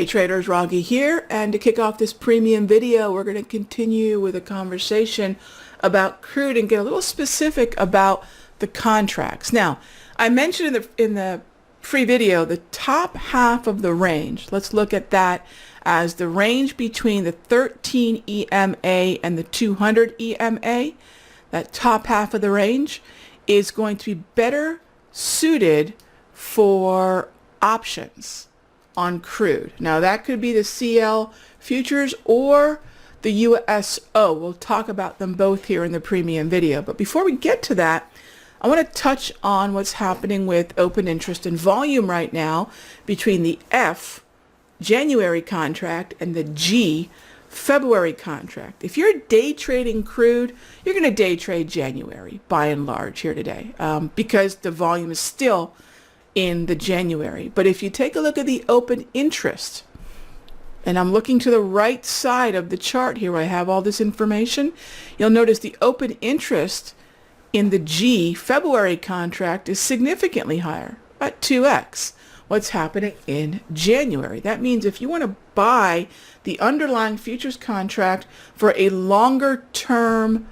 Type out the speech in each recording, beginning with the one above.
Hey traders, Raghi here, and to kick off this premium video, we're going to continue with a conversation about crude and get a little specific about the contracts. Now, I mentioned in the free video the top half of the range. Let's look at that as the range between the 13 EMA and the 200 EMA. That top half of the range is going to be better suited for options on crude. Now that could be the CL futures or the USO. We'll talk about them both here in the premium video. But before we get to that, I want to touch on what's happening with open interest and volume right now between the F January contract and the G February contract. If you're day trading crude, you're going to day trade January by and large here today because the volume is still in the January. But if you take a look at the open interest, and I'm looking to the right side of the chart here where I have all this information, you'll notice the open interest in the G February contract is significantly higher at 2x what's happening in January. That means if you want to buy the underlying futures contract for a longer term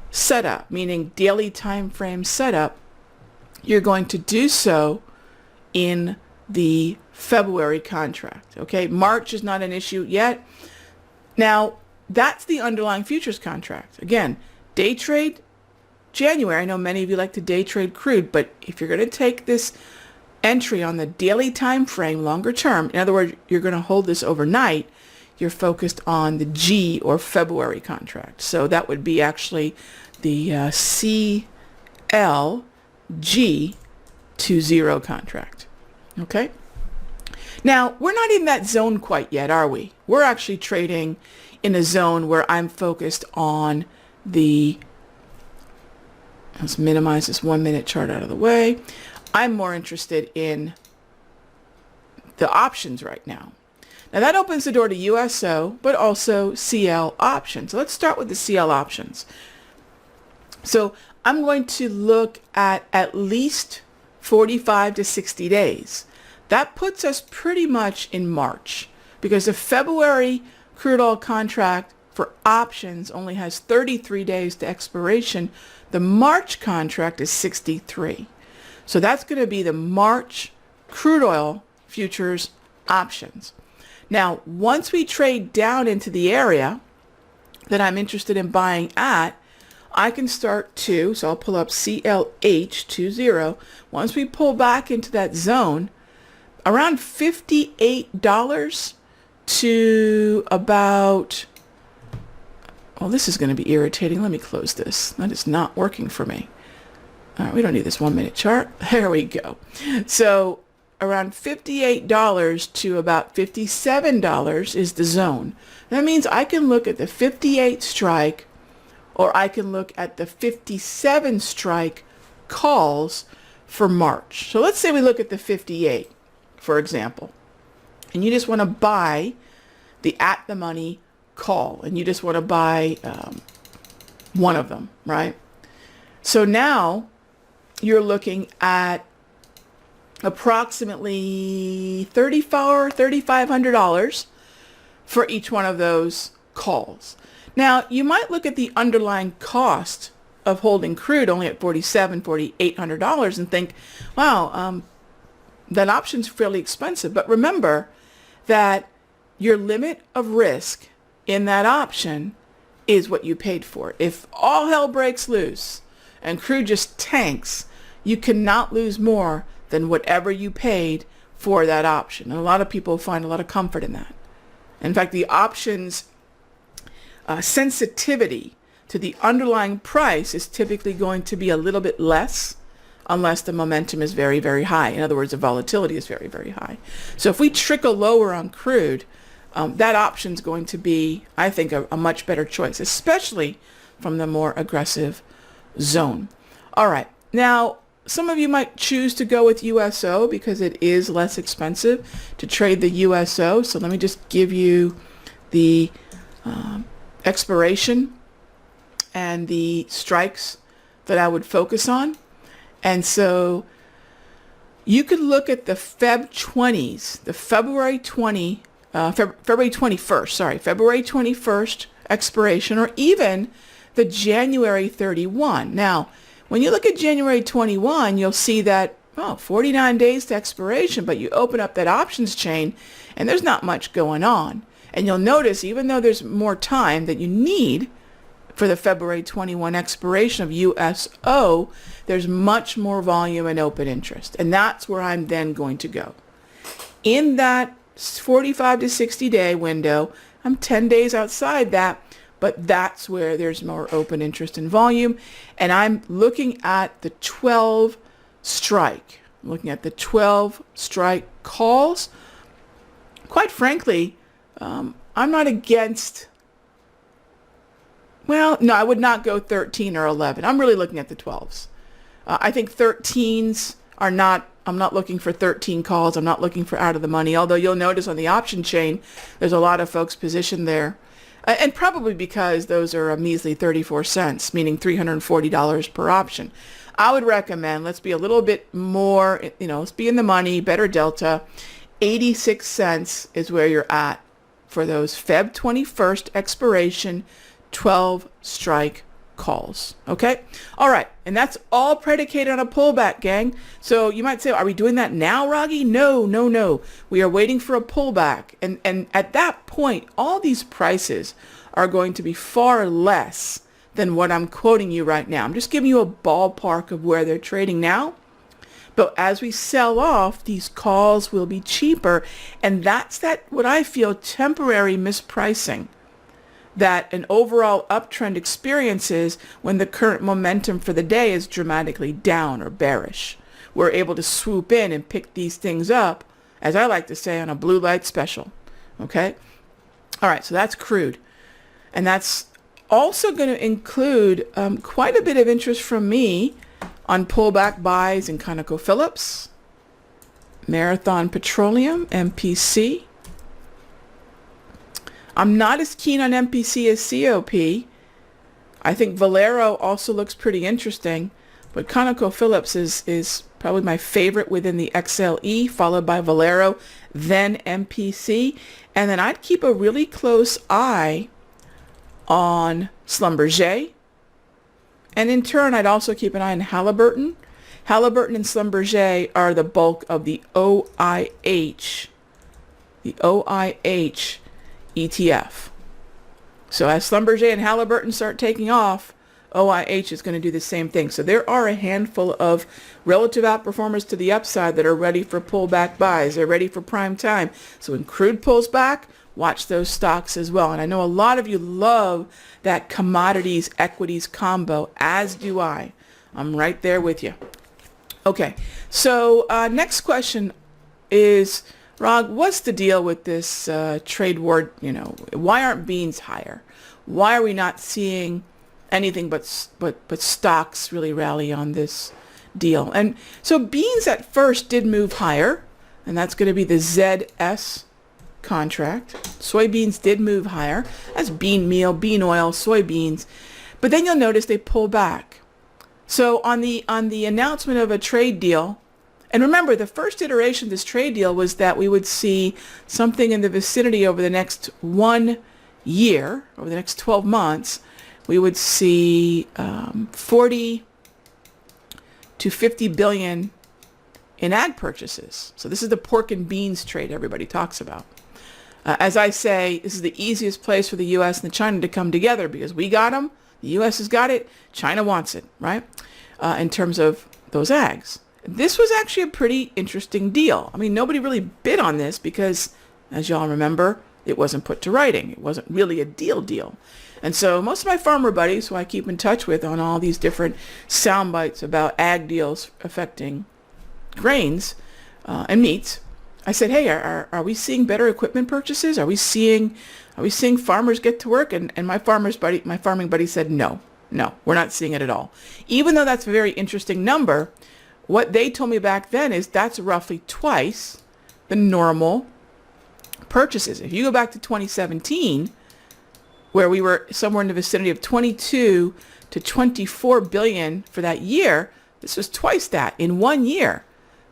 setup, meaning daily time frame setup, you're going to do so in the February contract. Okay, March is not an issue yet. Now, that's the underlying futures contract. Again, day trade January. I know many of you like to day trade crude, but if you're going to take this entry on the daily time frame, longer term, in other words, you're going to hold this overnight, you're focused on the G or February contract. So that would be actually the CLG20 contract. Okay. Now, we're not in that zone quite yet, are we? We're actually trading in a zone where I'm focused on the, let's minimize this 1 minute chart out of the way. I'm more interested in the options right now. Now that opens the door to USO, but also CL options. So let's start with the CL options. So I'm going to look at least 45 to 60 days. That puts us pretty much in March because the February crude oil contract for options only has 33 days to expiration. The March contract is 63. So that's going to be the March crude oil futures options. Now, once we trade down into the area that I'm interested in buying at, I can start to, so I'll pull up CLH20. Once we pull back into that zone, around $58 to about, well, this is going to be irritating. Let me close this. That is not working for me. All right, we don't need this 1 minute chart. There we go. So around $58 to about $57 is the zone. That means I can look at the 58 strike or I can look at the 57 strike calls for March. So let's say we look at the 58, for example, and you just want to buy the at the money call and you just want to buy one of them, right? So now you're looking at approximately $3,500 for each one of those calls. Now, you might look at the underlying cost of holding crude only at $4,800 and think, wow, that option's fairly expensive. But remember that your limit of risk in that option is what you paid for. If all hell breaks loose and crude just tanks, you cannot lose more than whatever you paid for that option. And a lot of people find a lot of comfort in that. In fact, the options sensitivity to the underlying price is typically going to be a little bit less unless the momentum is very, very high. In other words, the volatility is very, very high. So if we trickle lower on crude, that option is going to be, I think, a much better choice, especially from the more aggressive zone. All right. Now, some of you might choose to go with USO because it is less expensive to trade the USO. So let me just give you the expiration and the strikes that I would focus on. And so you could look at the Feb 20s, the February 20 February 21st, sorry, February 21st expiration, or even the January 31. Now, when you look at January 21, you'll see that, 49 days to expiration, but you open up that options chain and there's not much going on. And you'll notice, even though there's more time that you need for the February 21 expiration of USO, there's much more volume and open interest. And that's where I'm then going to go. In that 45 to 60 day window, I'm 10 days outside that, but that's where there's more open interest and volume. And I'm looking at the 12 strike. I'm looking at the 12 strike calls. Quite frankly, I'm not against, well, no, I would not go 13 or 11. I'm really looking at the 12s. I think 13s are not, I'm not looking for 13 calls. I'm not looking for out of the money, although you'll notice on the option chain, there's a lot of folks positioned there. And probably because those are a measly 34 cents, meaning $340 per option. I would recommend, let's be a little bit more, let's be in the money, better delta. 86 cents is where you're at for those Feb 21st expiration 12 strike calls. Okay? All right. And that's all predicated on a pullback, gang. So you might say, are we doing that now, Raghi? No. We are waiting for a pullback. And at that point, all these prices are going to be far less than what I'm quoting you right now. I'm just giving you a ballpark of where they're trading now. But as we sell off, these calls will be cheaper. And that's what I feel temporary mispricing that an overall uptrend experiences when the current momentum for the day is dramatically down or bearish. We're able to swoop in and pick these things up, as I like to say, on a blue light special. Okay? All right, so that's crude. And that's also going to include quite a bit of interest from me on pullback buys in ConocoPhillips, Marathon Petroleum, MPC. I'm not as keen on MPC as COP. I think Valero also looks pretty interesting, but ConocoPhillips is probably my favorite within the XLE, followed by Valero, then MPC. And then I'd keep a really close eye on Schlumberger. And in turn, I'd also keep an eye on Halliburton. Halliburton and Schlumberger are the bulk of the OIH. The OIH ETF. So as Schlumberger and Halliburton start taking off, OIH is going to do the same thing. So there are a handful of relative outperformers to the upside that are ready for pullback buys. They're ready for prime time. So when crude pulls back, watch those stocks as well. And I know a lot of you love that commodities equities combo, as do I. I'm right there with you. Okay, so next question is, Rag, what's the deal with this trade war? Why aren't beans higher? Why are we not seeing anything but stocks really rally on this deal? And so beans at first did move higher, and that's going to be the ZS contract. Soybeans did move higher. That's bean meal, bean oil, soybeans. But then you'll notice they pull back. So on the announcement of a trade deal, and remember, the first iteration of this trade deal was that we would see something in the vicinity over the next 1 year, over the next 12 months, we would see 40 to 50 billion in ag purchases. So this is the pork and beans trade everybody talks about. As I say, this is the easiest place for the U.S. and China to come together because we got them, the U.S. has got it, China wants it, right? In terms of those ags. This was actually a pretty interesting deal. I mean, nobody really bid on this because, as y'all remember, it wasn't put to writing. It wasn't really a deal. And so most of my farmer buddies who I keep in touch with on all these different sound bites about ag deals affecting grains and meats, I said, hey, are we seeing better equipment purchases? Are we seeing farmers get to work? And my farming buddy said, no, we're not seeing it at all. Even though that's a very interesting number, what they told me back then is that's roughly twice the normal purchases. If you go back to 2017, where we were somewhere in the vicinity of 22 to 24 billion for that year, this was twice that in 1 year.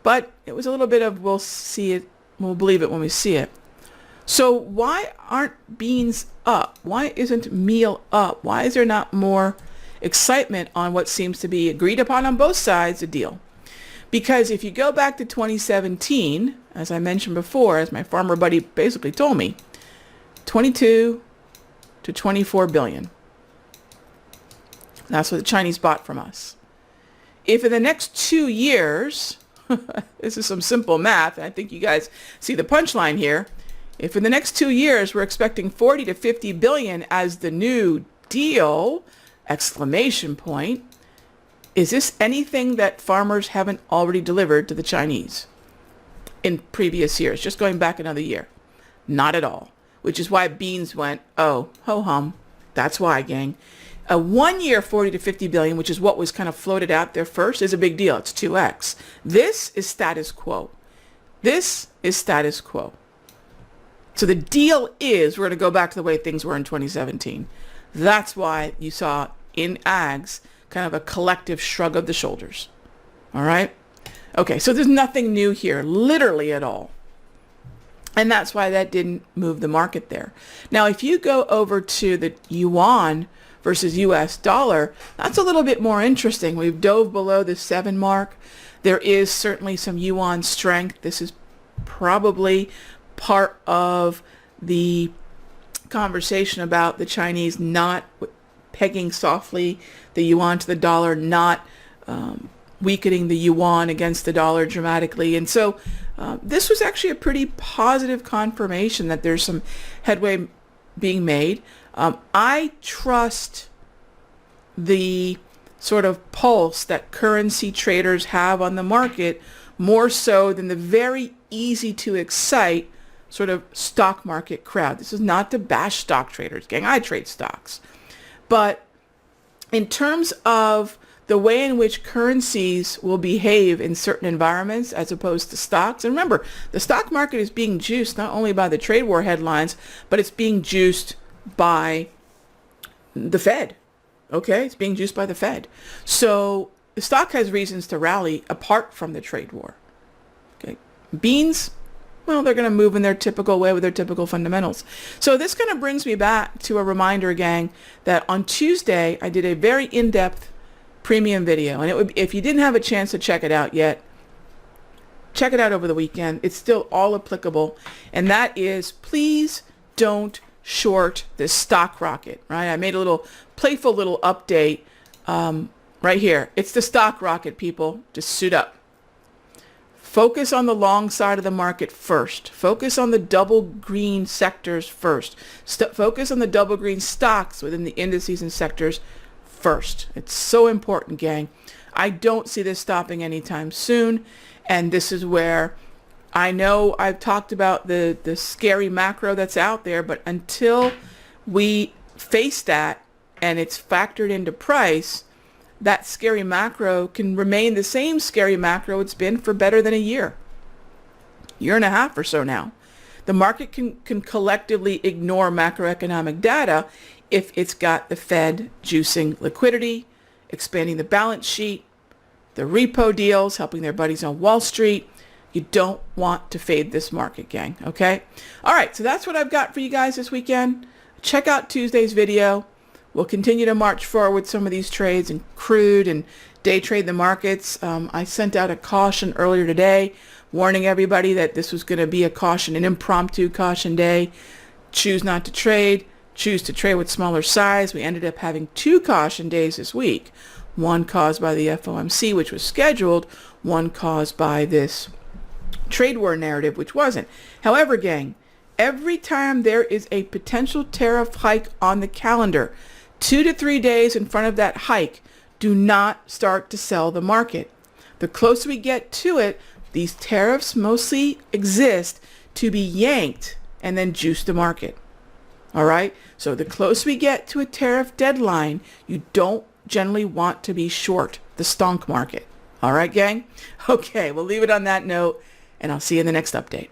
But it was a little bit of we'll see it, we'll believe it when we see it. So why aren't beans up? Why isn't meal up? Why is there not more excitement on what seems to be agreed upon on both sides a deal? Because if you go back to 2017, as I mentioned before, as my farmer buddy basically told me, 22 to 24 billion. That's what the Chinese bought from us. If in the next 2 years, this is some simple math, and I think you guys see the punchline here. If in the next 2 years we're expecting 40 to 50 billion as the new deal, exclamation point, is this anything that farmers haven't already delivered to the Chinese in previous years? Just going back another year. Not at all. Which is why beans went, oh, ho-hum. That's why, gang. A 1 year 40 to 50 billion, which is what was kind of floated out there first, is a big deal. It's 2x. This is status quo. This is status quo. So the deal is we're going to go back to the way things were in 2017. That's why you saw in ags kind of a collective shrug of the shoulders. All right? Okay, so there's nothing new here, literally at all. And that's why that didn't move the market there. Now, if you go over to the yuan versus US dollar, that's a little bit more interesting. We've dove below the 7 mark. There is certainly some yuan strength. This is probably part of the conversation about the Chinese not pegging softly the yuan to the dollar, not weakening the yuan against the dollar dramatically. And so this was actually a pretty positive confirmation that there's some headway being made. I trust the sort of pulse that currency traders have on the market more so than the very easy to excite sort of stock market crowd. This is not to bash stock traders, gang. I trade stocks. But in terms of the way in which currencies will behave in certain environments as opposed to stocks, and remember, the stock market is being juiced not only by the trade war headlines, but it's being juiced by the Fed. Okay? It's being juiced by the Fed. So the stock has reasons to rally apart from the trade war. Okay? Beans, well, they're going to move in their typical way with their typical fundamentals. So this kind of brings me back to a reminder, gang, that on Tuesday I did a very in-depth premium video, and it would, if you didn't have a chance to check it out yet, check it out over the weekend. It's still all applicable, and that is, please don't short this stock rocket, right? I made a little playful little update right here. It's the stock rocket, people. Just suit up. Focus on the long side of the market first. Focus on the double green sectors first. Focus on the double green stocks within the indices and sectors first. It's so important, gang. I don't see this stopping anytime soon. And this is where I know I've talked about the scary macro that's out there, but until we face that and it's factored into price, that scary macro can remain the same scary macro it's been for better than a year and a half or so now. The market can collectively ignore macroeconomic data if it's got the Fed juicing liquidity, expanding the balance sheet, the repo deals, helping their buddies on Wall Street. You don't want to fade this market, gang, okay? All right, so that's what I've got for you guys this weekend. Check out Tuesday's video. We'll continue to march forward with some of these trades and crude and day trade the markets. I sent out a caution earlier today warning everybody that this was going to be a caution, an impromptu caution day. Choose not to trade. Choose to trade with smaller size. We ended up having 2 caution days this week. One caused by the FOMC, which was scheduled. One caused by this trade war narrative, which wasn't. However, gang, every time there is a potential tariff hike on the calendar, 2 to 3 days in front of that hike, do not start to sell the market. The closer we get to it, these tariffs mostly exist to be yanked and then juice the market. All right? So the closer we get to a tariff deadline, you don't generally want to be short the stonk market. All right, gang? Okay, we'll leave it on that note, and I'll see you in the next update.